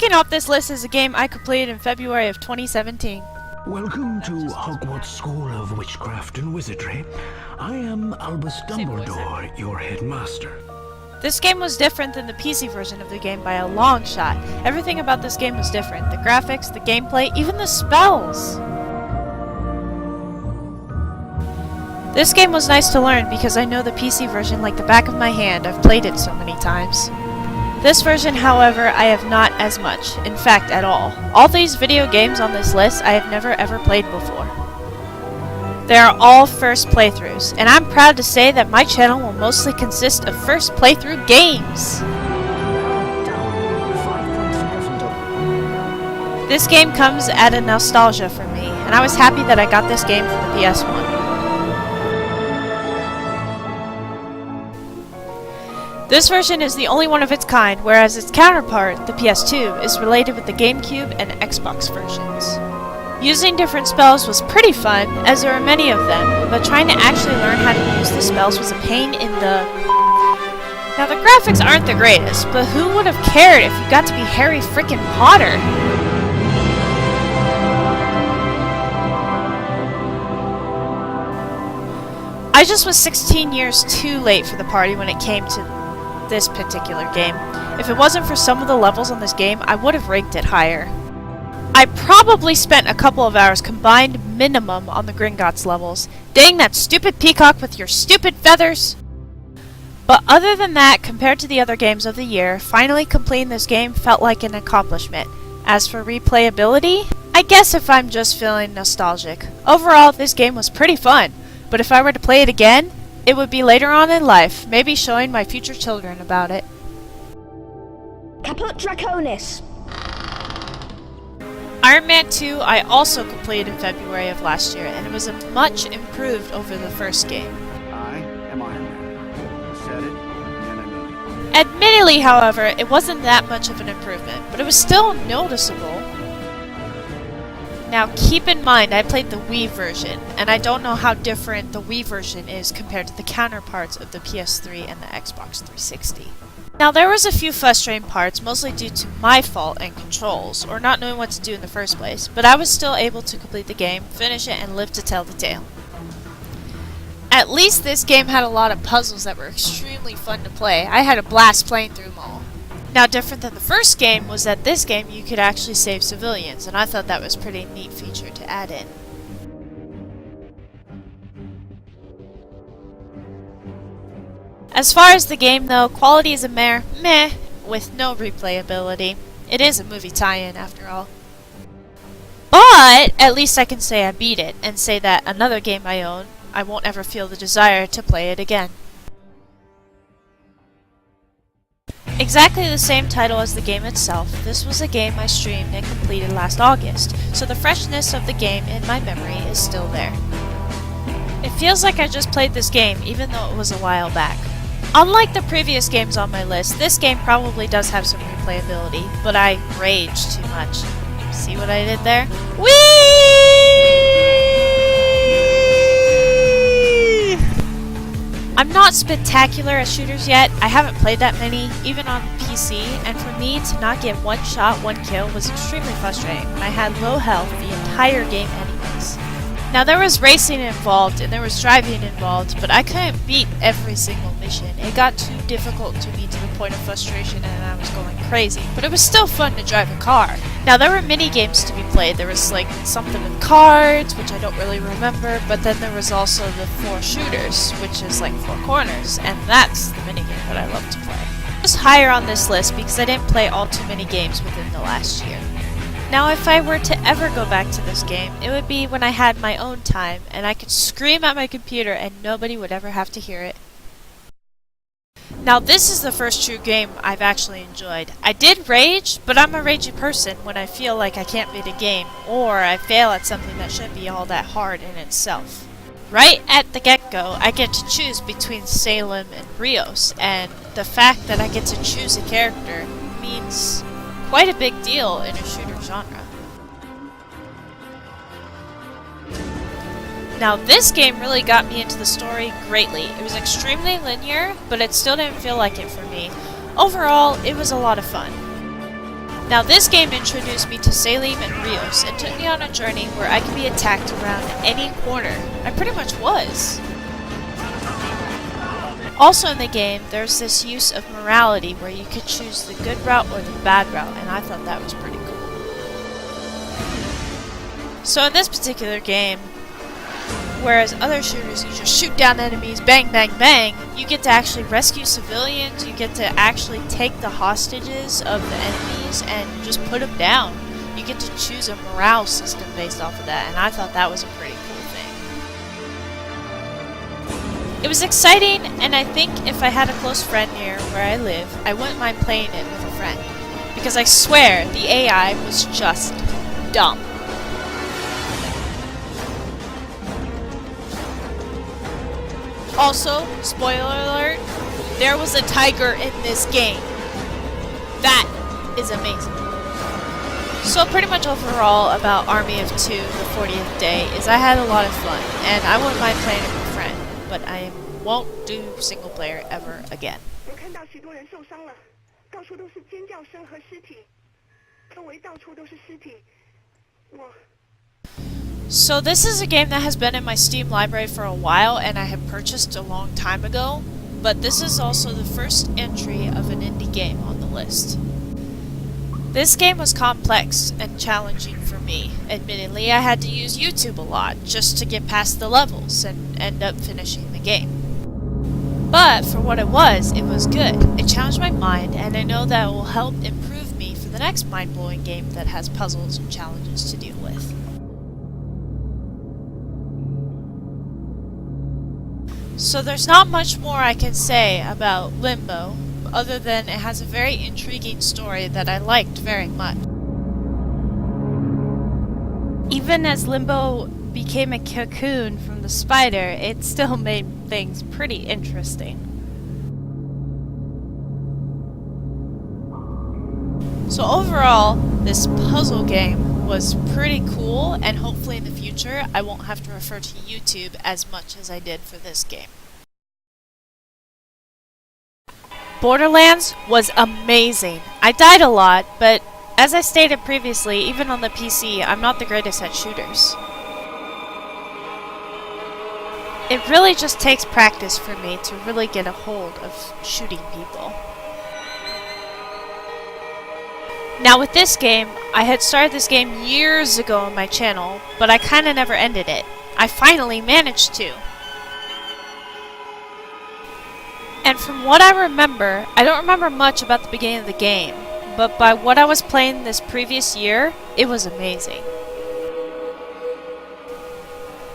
Kicking off this list is a game I completed in February of 2017. Welcome to Hogwarts School of Witchcraft and Wizardry. I am Albus Dumbledore, your headmaster. This game was different than the PC version of the game by a long shot. Everything about this game was different. The graphics, the gameplay, even the spells! This game was nice to learn because I know the PC version like the back of my hand. I've played it so many times. This version, however, I have not as much. In fact, at all. All these video games on this list I have never ever played before. They are all first playthroughs, and I'm proud to say that my channel will mostly consist of first playthrough games. This game comes at a nostalgia for me, and I was happy that I got this game for the PS1. This version is the only one of its kind, whereas its counterpart, the PS2, is related with the GameCube and Xbox versions. Using different spells was pretty fun, as there are many of them, but trying to actually learn how to use the spells was a pain in the... Now the graphics aren't the greatest, but who would have cared if you got to be Harry frickin' Potter? I just was 16 years too late for the party when it came to this particular game. If it wasn't for some of the levels on this game, I would have ranked it higher. I probably spent a couple of hours combined minimum on the Gringotts levels. Dang that stupid peacock with your stupid feathers! But other than that, compared to the other games of the year, finally completing this game felt like an accomplishment. As for replayability, I guess if I'm just feeling nostalgic. Overall, this game was pretty fun, but if I were to play it again, it would be later on in life, maybe showing my future children about it. Caput Draconis! Iron Man 2 I also completed in February of last year, and it was much improved over the first game. I am Iron Man. Said it, and I mean it. Admittedly, however, it wasn't that much of an improvement, but it was still noticeable. Now keep in mind I played the Wii version, and I don't know how different the Wii version is compared to the counterparts of the PS3 and the Xbox 360. Now there was a few frustrating parts, mostly due to my fault and controls, or not knowing what to do in the first place, but I was still able to complete the game, finish it, and live to tell the tale. At least this game had a lot of puzzles that were extremely fun to play. I had a blast playing through them all. Now different than the first game was that this game you could actually save civilians, and I thought that was a pretty neat feature to add in. As far as the game though, quality is a mere meh with no replayability. It is a movie tie-in after all. But at least I can say I beat it, and say that another game I own, I won't ever feel the desire to play it again. Exactly the same title as the game itself, this was a game I streamed and completed last August, so the freshness of the game in my memory is still there. It feels like I just played this game even though it was a while back. Unlike the previous games on my list, this game probably does have some replayability, but I rage too much. See what I did there? Whee! I'm not spectacular at shooters yet. I haven't played that many, even on PC, and for me to not get one shot, one kill was extremely frustrating when I had low health the entire game anyways. Now there was racing involved and there was driving involved, but I couldn't beat every single mission. It got too difficult to me to the point of frustration and I was going crazy, but it was still fun to drive a car. Now there were mini games to be played. There was like something with cards, which I don't really remember, but then there was also the 4 shooters, which is like 4 corners, and that's the mini game that I love to play. It was higher on this list because I didn't play all too many games within the last year. Now if I were to ever go back to this game, it would be when I had my own time and I could scream at my computer and nobody would ever have to hear it. Now this is the first true game I've actually enjoyed. I did rage, but I'm a ragey person when I feel like I can't beat a game or I fail at something that shouldn't be all that hard in itself. Right at the get-go, I get to choose between Salem and Rios, and the fact that I get to choose a character means quite a big deal in a shooter genre. Now this game really got me into the story greatly. It was extremely linear, but it still didn't feel like it for me. Overall, it was a lot of fun. Now this game introduced me to Salim and Rios and took me on a journey where I could be attacked around any corner. I pretty much was. Also in the game, there's this use of morality where you could choose the good route or the bad route, and I thought that was pretty cool. So in this particular game, whereas other shooters you just shoot down enemies, bang, bang, bang, you get to actually rescue civilians, you get to actually take the hostages of the enemies and just put them down. You get to choose a morale system based off of that, and I thought that was a pretty cool thing. It was exciting, and I think if I had a close friend near where I live, I wouldn't mind playing it with a friend. Because I swear, the AI was just dumb. Also, spoiler alert, there was a tiger in this game. That is amazing. So pretty much overall about Army of Two, the 40th day, is I had a lot of fun, and I wouldn't mind playing it with a friend, but I won't do single player ever again. So this is a game that has been in my Steam library for a while and I have purchased a long time ago, but this is also the first entry of an indie game on the list. This game was complex and challenging for me. Admittedly, I had to use YouTube a lot just to get past the levels and end up finishing the game. But for what it was good. It challenged my mind, and I know that it will help improve me for the next mind-blowing game that has puzzles and challenges to deal with. So there's not much more I can say about Limbo, other than it has a very intriguing story that I liked very much. Even as Limbo became a cocoon from the spider, it still made things pretty interesting. So overall, this puzzle game was pretty cool, and hopefully in the future I won't have to refer to YouTube as much as I did for this game. Borderlands was amazing. I died a lot, but as I stated previously, even on the PC, I'm not the greatest at shooters. It really just takes practice for me to really get a hold of shooting people. Now with this game, I had started this game years ago on my channel, but I kinda never ended it. I finally managed to. And from what I remember, I don't remember much about the beginning of the game, but by what I was playing this previous year, it was amazing.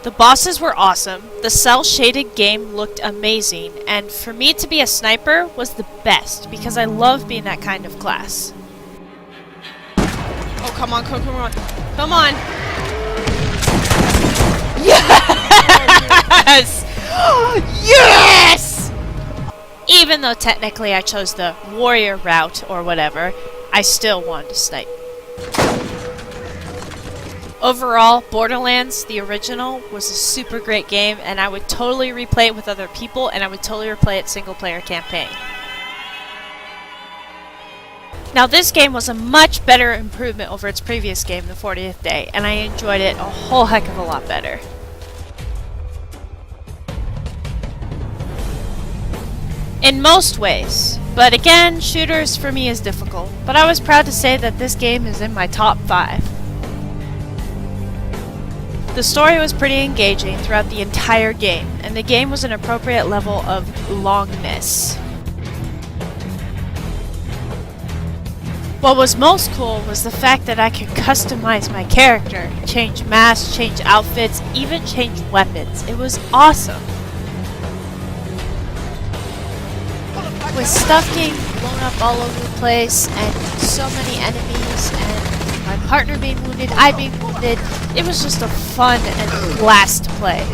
The bosses were awesome, the cel-shaded game looked amazing, and for me to be a sniper was the best, because I love being that kind of class. Oh, come on, come on. Come on! Yes! Yes! Even though technically I chose the warrior route or whatever, I still wanted to snipe. Overall, Borderlands, the original, was a super great game, and I would totally replay it with other people, and I would totally replay it single player campaign. Now this game was a much better improvement over its previous game, the 40th Day, and I enjoyed it a whole heck of a lot better. In most ways, but again, shooters for me is difficult, but I was proud to say that this game is in my top 5. The story was pretty engaging throughout the entire game, and the game was an appropriate level of longness. What was most cool was the fact that I could customize my character, change masks, change outfits, even change weapons. It was awesome. With stuff getting blown up all over the place, and so many enemies, and my partner being wounded, I being wounded, it was just a fun and blast to play.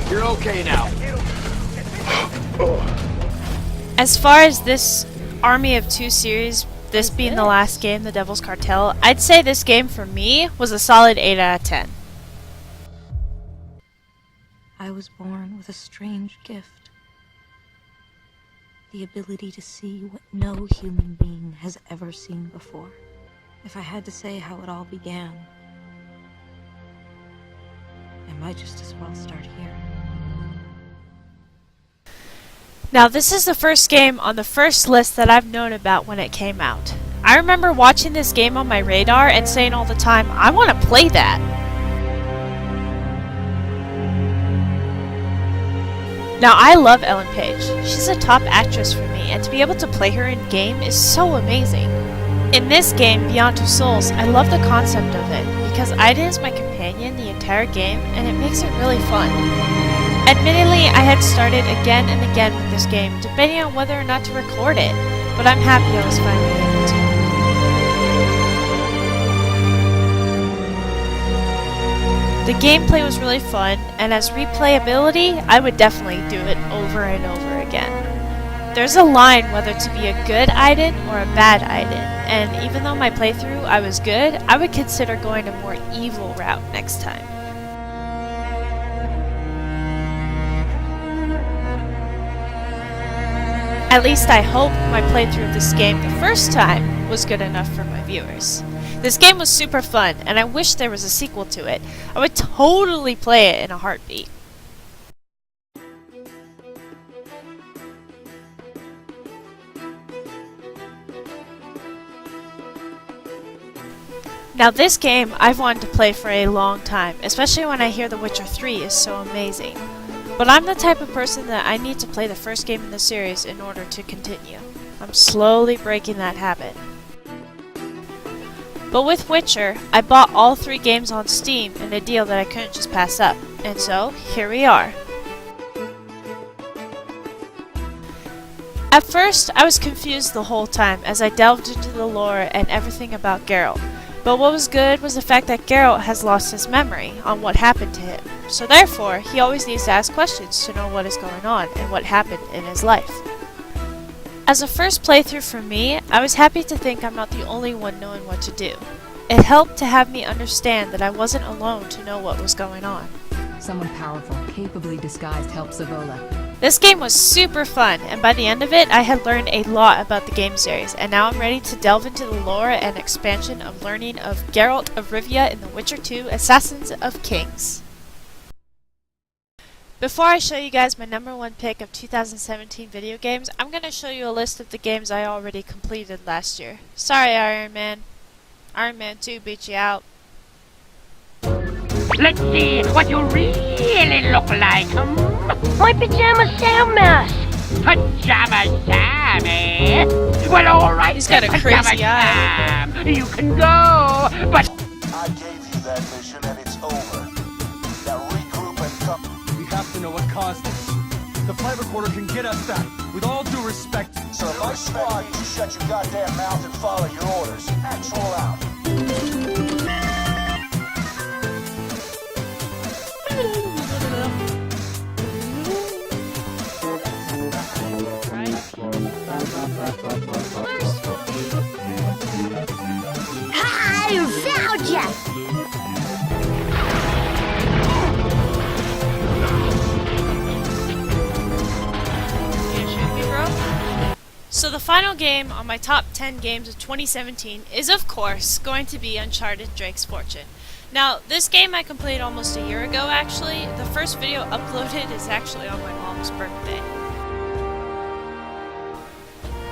You're okay now. As far as this Army of Two series, this being the last game, The Devil's Cartel, I'd say this game for me was a solid 8 out of 10. I was born with a strange gift. the ability to see what no human being has ever seen before. If I had to say how it all began, I might just as well start here. Now this is the first game on the first list that I've known about when it came out. I remember watching this game on my radar and saying all the time, I want to play that. Now I love Ellen Page. She's a top actress for me, and to be able to play her in game is so amazing. In this game, Beyond Two Souls, I love the concept of it, because Ida is my companion the entire game, and it makes it really fun. Admittedly, I had started again and again with this game, debating on whether or not to record it, but I'm happy I was finally able to. The gameplay was really fun, and as replayability, I would definitely do it over and over again. There's a line whether to be a good Aiden or a bad Aiden, and even though my playthrough I was good, I would consider going a more evil route next time. At least I hope my playthrough of this game the first time was good enough for my viewers. This game was super fun, and I wish there was a sequel to it. I would totally play it in a heartbeat. Now this game I've wanted to play for a long time, especially when I hear The Witcher 3 is so amazing. But I'm the type of person that I need to play the first game in the series in order to continue. I'm slowly breaking that habit. But with Witcher, I bought all 3 games on Steam in a deal that I couldn't just pass up, and so here we are. At first, I was confused the whole time as I delved into the lore and everything about Geralt. But what was good was the fact that Geralt has lost his memory on what happened to him. So therefore, he always needs to ask questions to know what is going on and what happened in his life. As a first playthrough for me, I was happy to think I'm not the only one knowing what to do. It helped to have me understand that I wasn't alone to know what was going on. Someone powerful, capably disguised helped Savola. This game was super fun, and by the end of it, I had learned a lot about the game series, and now I'm ready to delve into the lore and expansion of learning of Geralt of Rivia in The Witcher 2 Assassins of Kings. Before I show you guys my #1 pick of 2017 video games, I'm going to show you a list of the games I already completed last year. Sorry, Iron Man. Iron Man 2 beat you out. Let's see what you really look like. My pajama Sam mask. Pajama Sam, eh? Well, all right. He's got a crazy eye. Sam. You can go, but I gave you that mission and it's over. Now regroup and come. We have to know what caused this. The flight recorder can get us back. With all due respect. So if I squad, you shut your goddamn mouth and follow your orders. Actual out. I found ya! So the final game on my top 10 games of 2017 is of course going to be Uncharted Drake's Fortune. Now this game I completed almost a year ago actually. The first video uploaded is actually on my mom's birthday.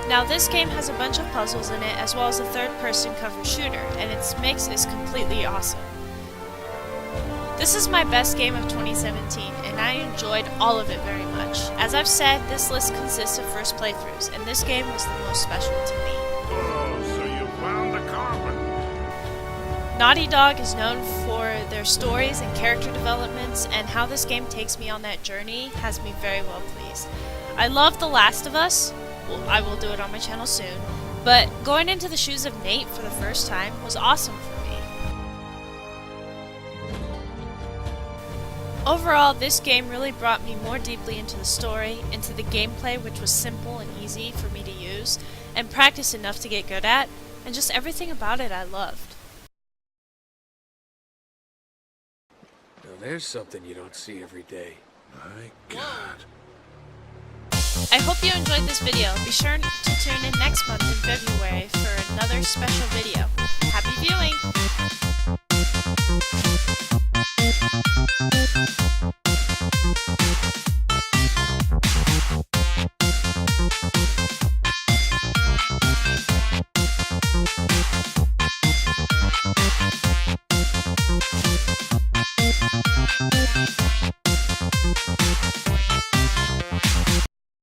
Now this game has a bunch of puzzles in it as well as a third-person cover shooter, and its mix is completely awesome. This is my best game of 2017, and I enjoyed all of it very much. As I've said, this list consists of first playthroughs, and this game was the most special to me. Oh, so you found the carbon. Naughty Dog is known for their stories and character developments, and how this game takes me on that journey has me very well pleased. I love The Last of Us. Well, I will do it on my channel soon, but going into the shoes of Nate for the first time was awesome for me. Overall, this game really brought me more deeply into the story, into the gameplay, which was simple and easy for me to use, and practice enough to get good at, and just everything about it I loved. Now there's something you don't see every day. My God. I hope you enjoyed this video. Be sure to tune in next month in February for another special video.